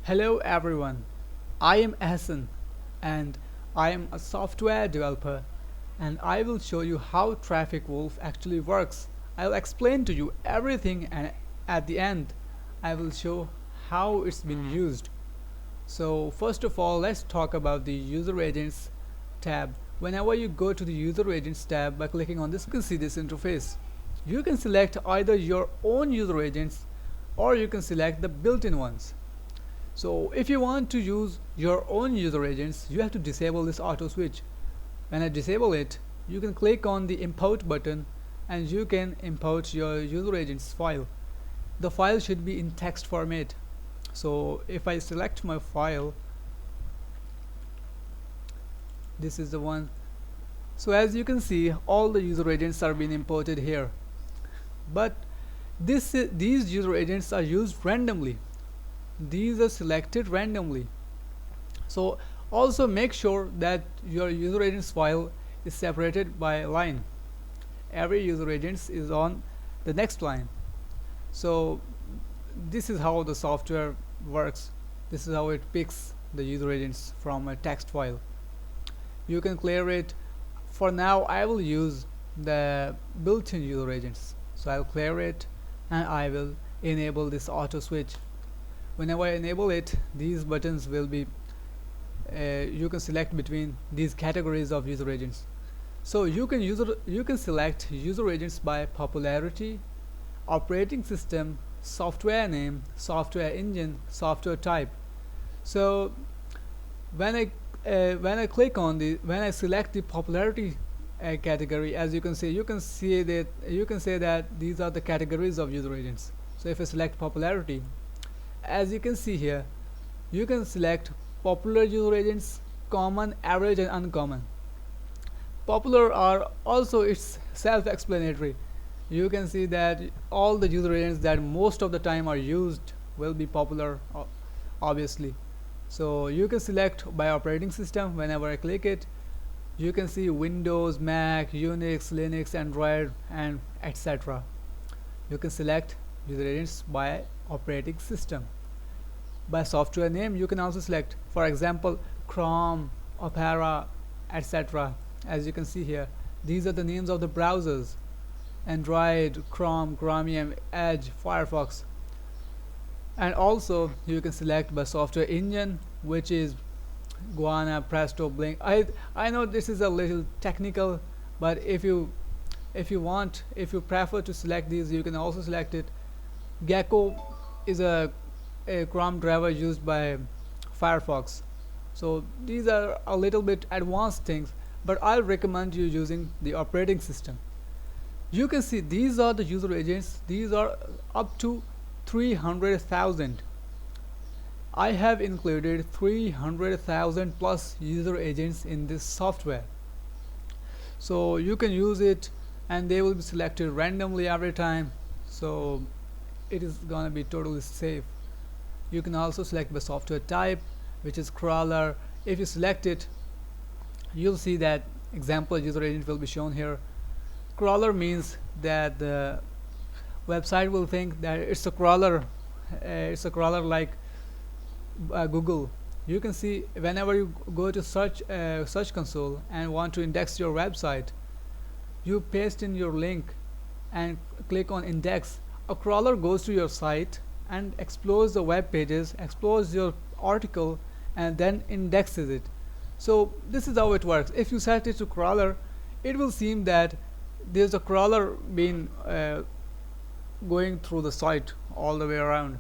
Hello everyone, I am Hassan and I am a software developer and I will show you how Traffic Wolf actually works. I'll explain to you everything and at the end I will show how it's been used. So first of all, let's talk about the user agents tab. Whenever you go to the user agents tab by clicking on this, you can see this interface. You can select either your own user agents or you can select the built-in ones. So if you want to use your own user agents, you have to disable this auto switch. When I disable it, you can click on the import button and you can import your user agents file. The file should be in text format. So if I select my file, this is the one. So as you can see, all the user agents are being imported here. But these user agents are used randomly. These are selected randomly. So also make sure that your user agents file is separated by a line. Every user agents is on the next line. So this is how the software works. This is how it picks the user agents from a text file. You can clear it. For now I will use the built-in user agents, so I'll clear it and I will enable this auto switch. Whenever I enable it, these buttons will be you can select between these categories of user agents. So you can select user agents by popularity, operating system, software name, software engine, software type. So when I select the popularity category, as you can see that these are the categories of user agents. So if I select popularity, as you can see here, you can select popular user agents, common, average and uncommon. Popular are also, it's self-explanatory. You can see that all the user agents that most of the time are used will be popular, obviously. So you can select by operating system. Whenever I click it, you can see Windows, Mac, Unix, Linux, Android and etc. You can select user agents by operating system. By software name, you can also select, for example, Chrome, Opera, etc. As you can see here, these are the names of the browsers: Android, Chrome, Chromium, Edge, Firefox. And also you can select by software engine, which is Guana, Presto, Blink. I know this is a little technical, but if you prefer to select these, you can also select it. Gecko is a Chrome driver used by Firefox. So these are a little bit advanced things, but I'll recommend you using the operating system. You can see these are the user agents. These are up to 300,000. I have included 300,000 plus user agents in this software. So you can use it and they will be selected randomly every time. So it is gonna be totally safe. You can also select by software type, which is crawler. If you select it, you'll see that example user agent will be shown here. Crawler means that the website will think that it's a crawler like Google. You can see whenever you go to search console and want to index your website, you paste in your link and click on index. A crawler goes to your site and explores the web pages, explores your article and then indexes it. So this is how it works. If you set it to crawler, it will seem that there's a crawler being going through the site all the way around.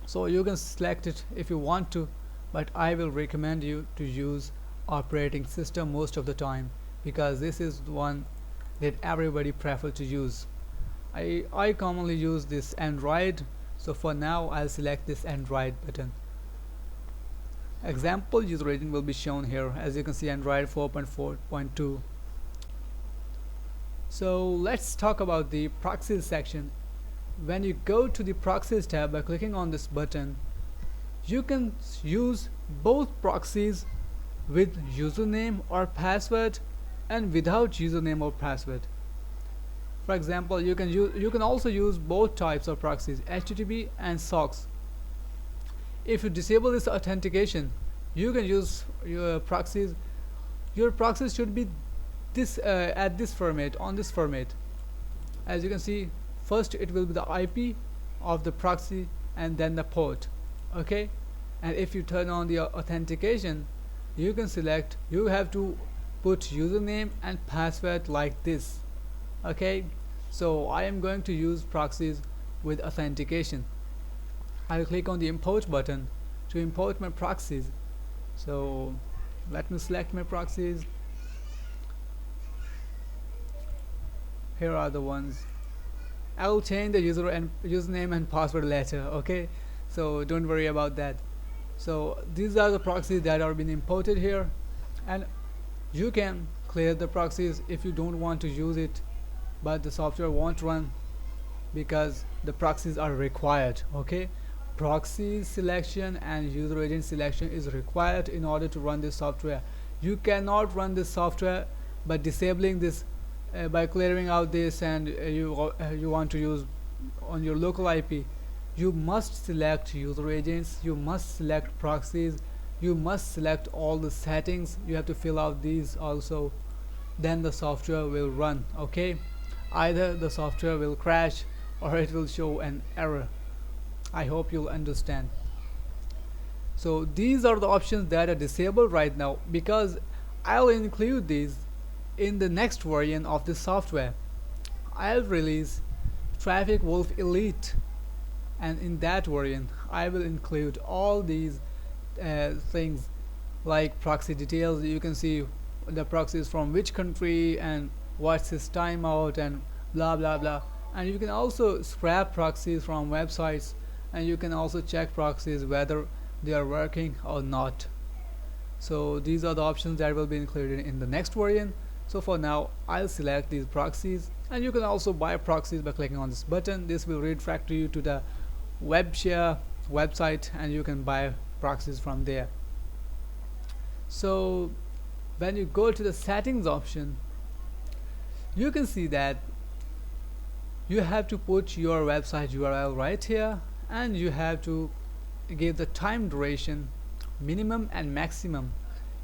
So you can select it if you want to, but I will recommend you to use operating system most of the time, because this is the one that everybody prefer to use. I commonly use this Android, so for now I'll select this Android button. Example user agent will be shown here. As you can see, Android 4.4.2. So let's talk about the proxies section. When you go to the proxies tab by clicking on this button, you can use both proxies with username or password and without username or password. For example, you can also use both types of proxies, HTTP and SOCKS. if you disable this authentication, you can use your proxies. Your proxies should be this at this format, on this format. As you can see, first it will be the IP of the proxy and then the port. Okay, and if you turn on the authentication, you can select, you have to put username and password like this. Okay, so I am going to use proxies with authentication. I'll click on the import button to import my proxies. So let me select my proxies. Here are the ones. I will change the username and password later. Okay, so don't worry about that. So these are the proxies that are being imported here, and you can clear the proxies if you don't want to use it, but the software won't run because the proxies are required. Okay, proxy selection and user agent selection is required in order to run this software. You cannot run this software by disabling this, by clearing out this, and you want to use on your local IP. You must select user agents, you must select proxies, you must select all the settings. You have to fill out these also, then the software will run. Okay, either the software will crash or it will show an error. I hope you'll understand. So these are the options that are disabled right now, because I'll include these in the next version of this software. I'll release Traffic Wolf Elite, and in that variant I will include all these things like proxy details. You can see the proxies from which country and what's his timeout and blah blah blah. And you can also scrap proxies from websites, and you can also check proxies whether they are working or not. So these are the options that will be included in the next variant. So for now I'll select these proxies, and you can also buy proxies by clicking on this button. This will redirect you to the WebShare website, and you can buy proxies from there. So when you go to the settings option, you can see that you have to put your website URL right here, and you have to give the time duration, minimum and maximum.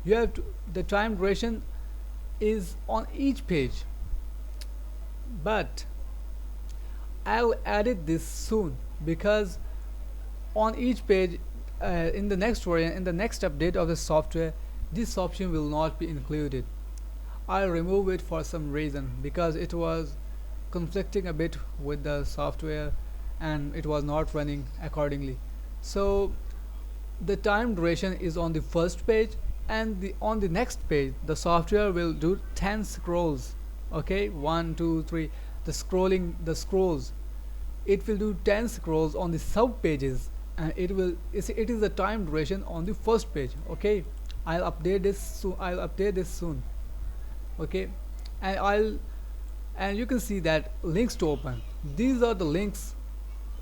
You have to, the time duration is on each page, but I'll edit this soon, because on each page in the next variant, in the next update of the software, this option will not be included. I'll remove it for some reason, because it was conflicting a bit with the software and it was not running accordingly. So the time duration is on the first page, and on the next page the software will do 10 scrolls. Okay, 1 2 3, the scrolls, it will do 10 scrolls on the sub pages, and it is the time duration on the first page. Okay, I'll update this soon. Okay, and you can see that links to open, these are the links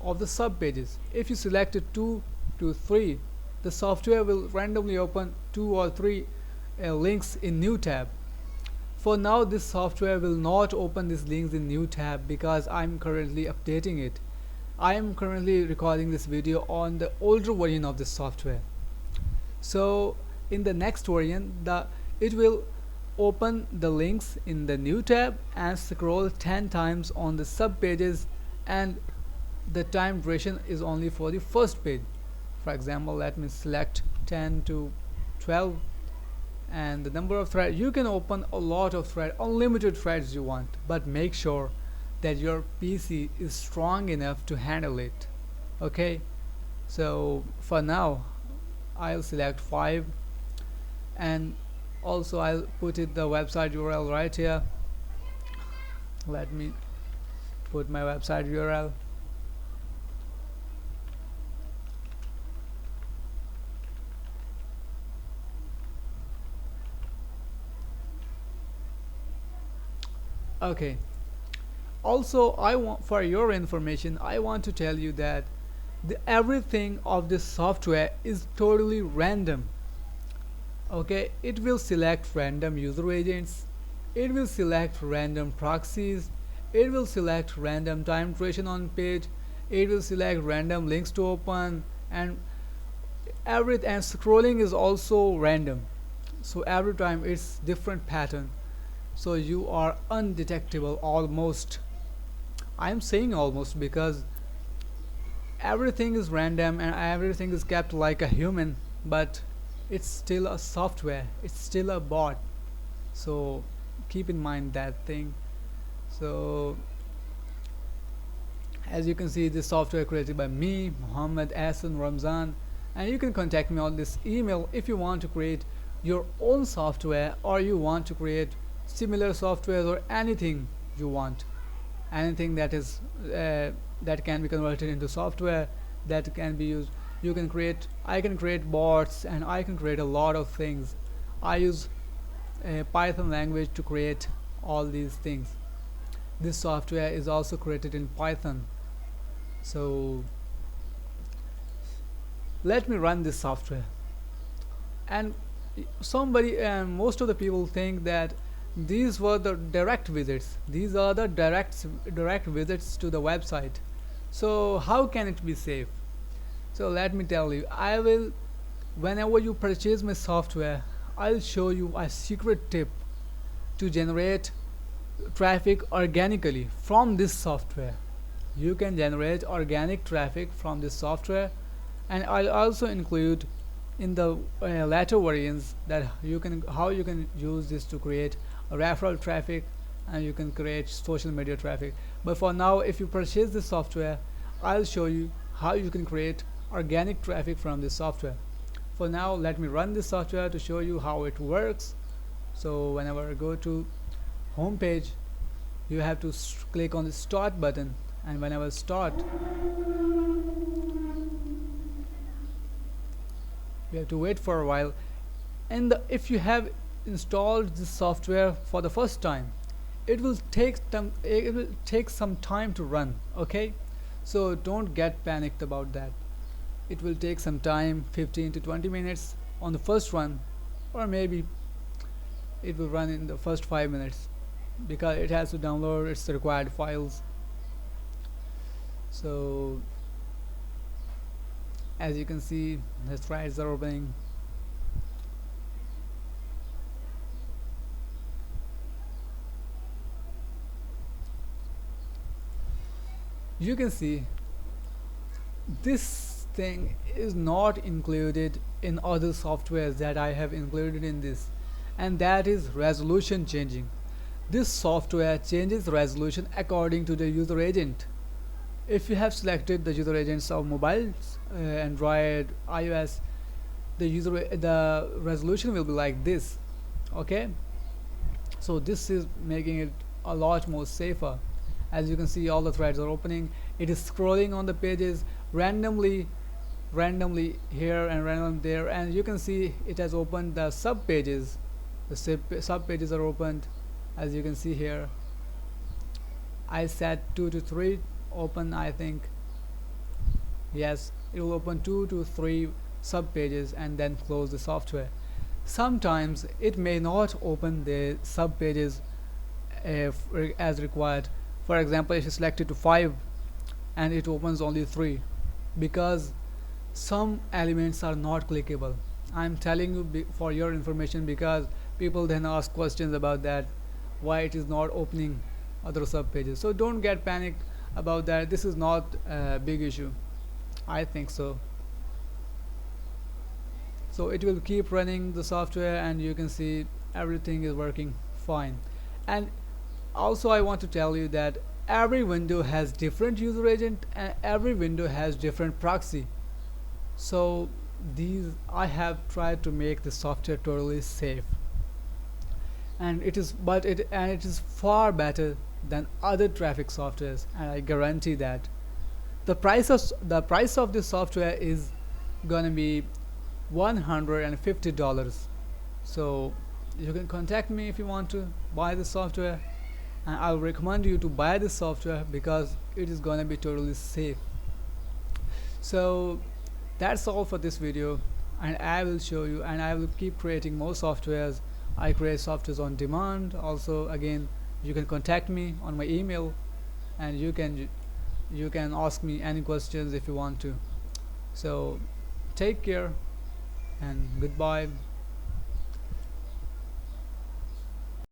of the sub pages. If you selected 2 to 3, the software will randomly open 2 or 3 links in new tab. For now this software will not open these links in new tab, because I'm currently updating it. I am currently recording this video on the older version of this software. So in the next version, it will open the links in the new tab and scroll 10 times on the sub pages, and the time duration is only for the first page. For example, let me select 10 to 12, and the number of threads, you can open a lot of threads, unlimited threads you want, but make sure that your PC is strong enough to handle it. Okay, so for now I'll select 5, and also I'll put it the website URL right here. Let me put my website URL. Okay, also I want, for your information, I want to tell you that everything of this software is totally random. Okay, it will select random user agents, it will select random proxies, it will select random time duration on page, it will select random links to open, and every and scrolling is also random, so every time it's different pattern, so you are undetectable almost. I'm saying almost because everything is random and everything is kept like a human, but it's still a software, it's still a bot. So keep in mind that thing. So as you can see, this software created by me, Muhammad Ahsan Ramzan, and you can contact me on this email if you want to create your own software or you want to create similar softwares or anything you want, anything that is that can be converted into software that can be used. You can create, I can create bots and I can create a lot of things. I use Python language to create all these things. This software is also created in Python. So let me run this software, and somebody and most of the people think that these were the direct visits, these are the direct visits to the website. So how can it be safe? So let me tell you, I will, whenever you purchase my software, I'll show you a secret tip to generate traffic organically from this software. You can generate organic traffic from this software, and I'll also include in the later variants that you can, how you can use this to create a referral traffic, and you can create social media traffic. But for now, if you purchase this software, I'll show you how you can create organic traffic from this software. For now, let me run this software to show you how it works. So whenever I go to home page, you have to click on the start button, and whenever start, you have to wait for a while. And if you have installed this software for the first time, it will take some time to run. Okay, so don't get panicked about that. It will take some time, 15 to 20 minutes on the first run, or maybe it will run in the first 5 minutes because it has to download its required files. So as you can see, the threads are opening. You can see this thing is not included in other softwares that I have included in this, and that is resolution changing. This software changes resolution according to the user agent. If you have selected the user agents of mobiles, Android, iOS, the resolution will be like this. Okay, so this is making it a lot more safer. As you can see, all the threads are opening. It is scrolling on the pages randomly here and randomly there, and you can see it has opened the sub pages. The sub pages are opened, as you can see here. I set 2 to 3 open, I think. Yes, it will open 2 to 3 sub pages and then close the software. Sometimes it may not open the sub pages as required. For example, if you select it to 5 and it opens only 3, because some elements are not clickable. I'm telling you for your information, because people then ask questions about that, why it is not opening other sub pages. So don't get panicked about that. This is not a big issue, I think so. So it will keep running the software, and you can see everything is working fine. And also I want to tell you that every window has different user agent and every window has different proxy. So these, I have tried to make the software totally safe, and it is far better than other traffic softwares, and I guarantee that. The price of this software is gonna be $150. So you can contact me if you want to buy the software, and I'll recommend you to buy this software because it is gonna be totally safe. So that's all for this video, and I will show you, and I will keep creating more softwares. I create softwares on demand. Also, again, you can contact me on my email, and you can ask me any questions if you want to. So take care and goodbye.